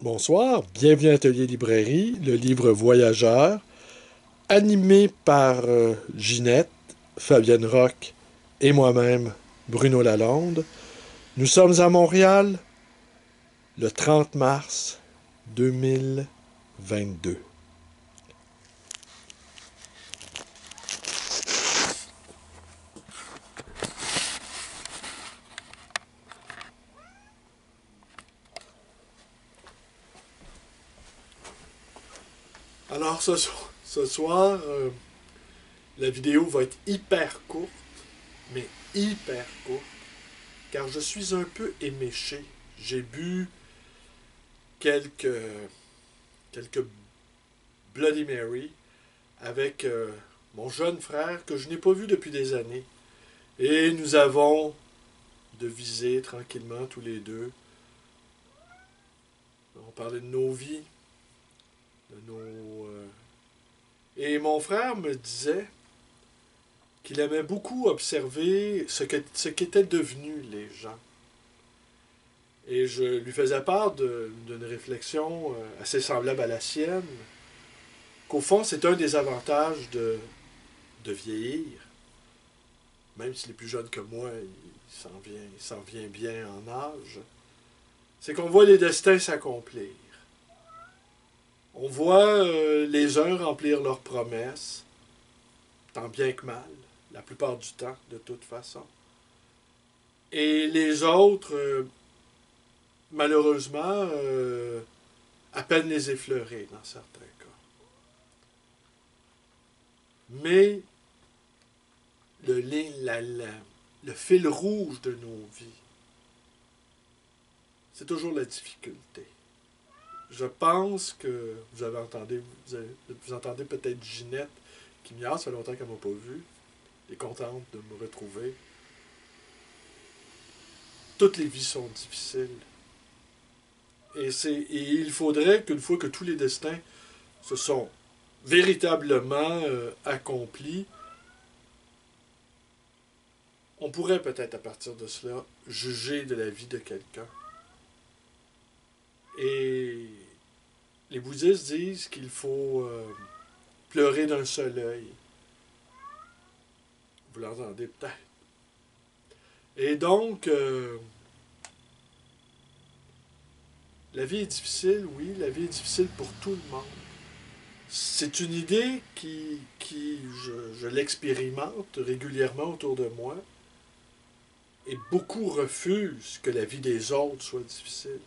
Bonsoir, bienvenue à Atelier Librairie, le livre voyageur, animé par Ginette, Fabienne Roch et moi-même, Bruno Lalonde. Nous sommes à Montréal le 30 mars 2022. Alors ce soir, la vidéo va être hyper courte, mais hyper courte, car je suis un peu éméché. J'ai bu quelques, quelques Bloody Mary avec mon jeune frère que je n'ai pas vu depuis des années. Et nous avons devisé tranquillement tous les deux. On parlait de nos vies, de nos... Et mon frère me disait qu'il aimait beaucoup observer ce qu'étaient devenus les gens. Et je lui faisais part d'une réflexion assez semblable à la sienne, qu'au fond, c'est un des avantages de vieillir. Même s'il est plus jeune que moi, il s'en vient bien en âge. C'est qu'on voit les destins s'accomplir. On voit les uns remplir leurs promesses, tant bien que mal, la plupart du temps, de toute façon. Et les autres, malheureusement, à peine les effleurer dans certains cas. Mais le fil rouge de nos vies, c'est toujours la difficulté. Je pense que vous entendez peut-être Ginette qui miaule, ça fait longtemps qu'elle ne m'a pas vu. Elle est contente de me retrouver. Toutes les vies sont difficiles. Et il faudrait qu'une fois que tous les destins se sont véritablement accomplis, on pourrait peut-être à partir de cela juger de la vie de quelqu'un. Et les bouddhistes disent qu'il faut pleurer d'un seul œil. Vous l'entendez peut-être. Et donc, la vie est difficile, oui, la vie est difficile pour tout le monde. C'est une idée je l'expérimente régulièrement autour de moi, et beaucoup refusent que la vie des autres soit difficile,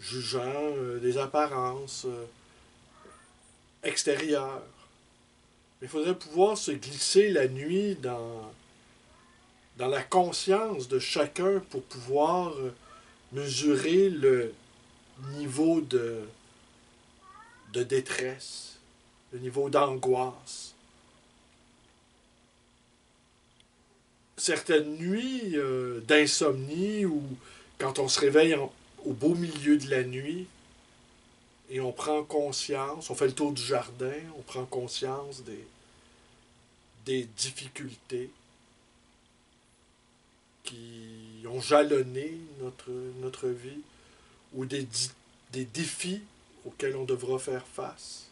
jugeant des apparences extérieures. Mais il faudrait pouvoir se glisser la nuit dans la conscience de chacun pour pouvoir mesurer le niveau de détresse, le niveau d'angoisse. Certaines nuits d'insomnie ou quand on se réveille au beau milieu de la nuit et on prend conscience, on fait le tour du jardin, on prend conscience des difficultés qui ont jalonné notre vie ou des défis auxquels on devra faire face.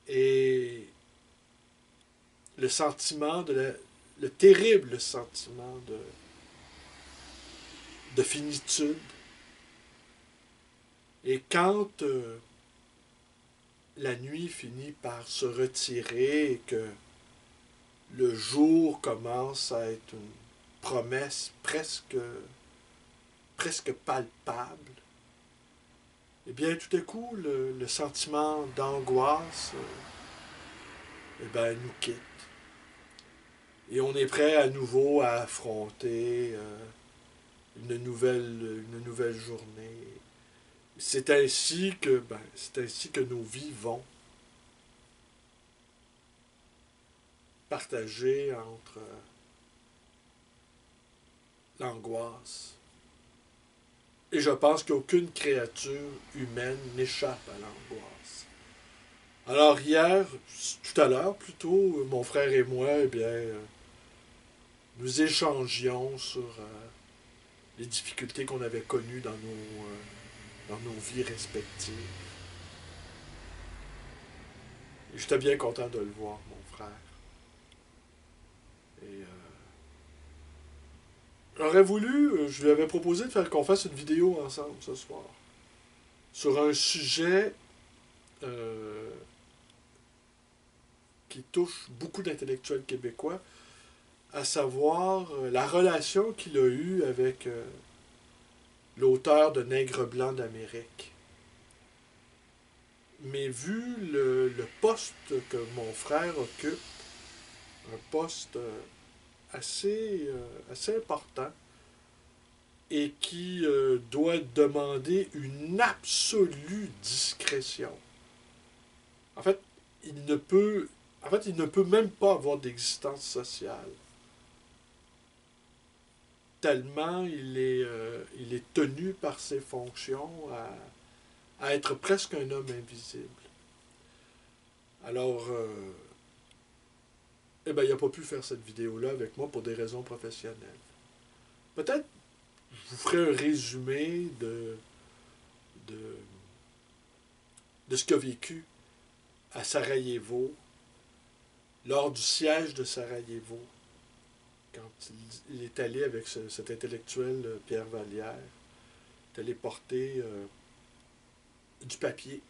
Et le sentiment le terrible sentiment de finitude. Et quand la nuit finit par se retirer et que le jour commence à être une promesse presque palpable, eh bien, tout à coup, le sentiment d'angoisse nous quitte. Et on est prêt à nouveau à affronter une nouvelle journée. C'est ainsi que nos vies vont, partagées entre l'angoisse. Et je pense qu'aucune créature humaine n'échappe à l'angoisse. Alors hier, tout à l'heure plutôt, mon frère et moi, nous échangions sur les difficultés qu'on avait connues dans nos vies respectives. Et j'étais bien content de le voir, mon frère. Et j'aurais voulu, je lui avais proposé de faire qu'on fasse une vidéo ensemble ce soir sur un sujet qui touche beaucoup d'intellectuels québécois, à savoir la relation qu'il a eue avec l'auteur de Nègre blanc d'Amérique. Mais vu le poste que mon frère occupe, un poste assez important, et qui doit demander une absolue discrétion. En fait, il ne peut même pas avoir d'existence sociale. Tellement il est tenu par ses fonctions à être presque un homme invisible. Alors, il n'a pas pu faire cette vidéo-là avec moi pour des raisons professionnelles. Peut-être je vous ferai un résumé de ce qu'il a vécu à Sarajevo, lors du siège de Sarajevo, quand il est allé avec cet intellectuel Pierre Vallière, il est allé porter du papier,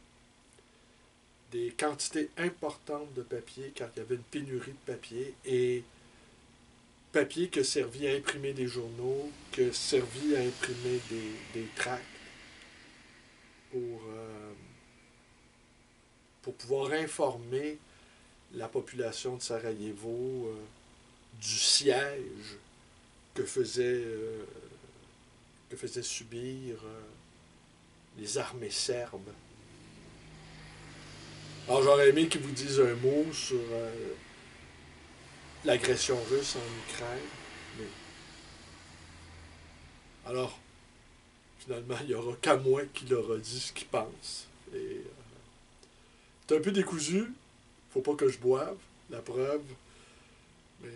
des quantités importantes de papier, car il y avait une pénurie de papier, et papier que servi à imprimer des journaux, que servi à imprimer des tracts pour pouvoir informer la population de Sarajevo du siège que faisaient subir les armées serbes. Alors j'aurais aimé qu'ils vous disent un mot sur l'agression russe en Ukraine. Mais... Alors, finalement, il n'y aura qu'à moi qui leur a dit ce qu'il pense. Et c'est un peu décousu. Faut pas que je boive, la preuve. Mais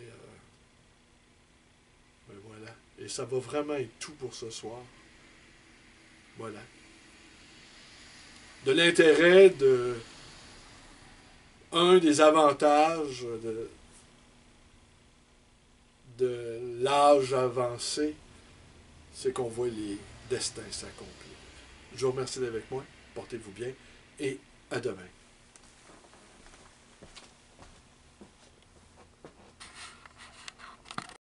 voilà. Et ça va vraiment être tout pour ce soir. Voilà. De l'intérêt un des avantages de l'âge avancé, c'est qu'on voit les destins s'accomplir. Je vous remercie d'être avec moi. Portez-vous bien et à demain.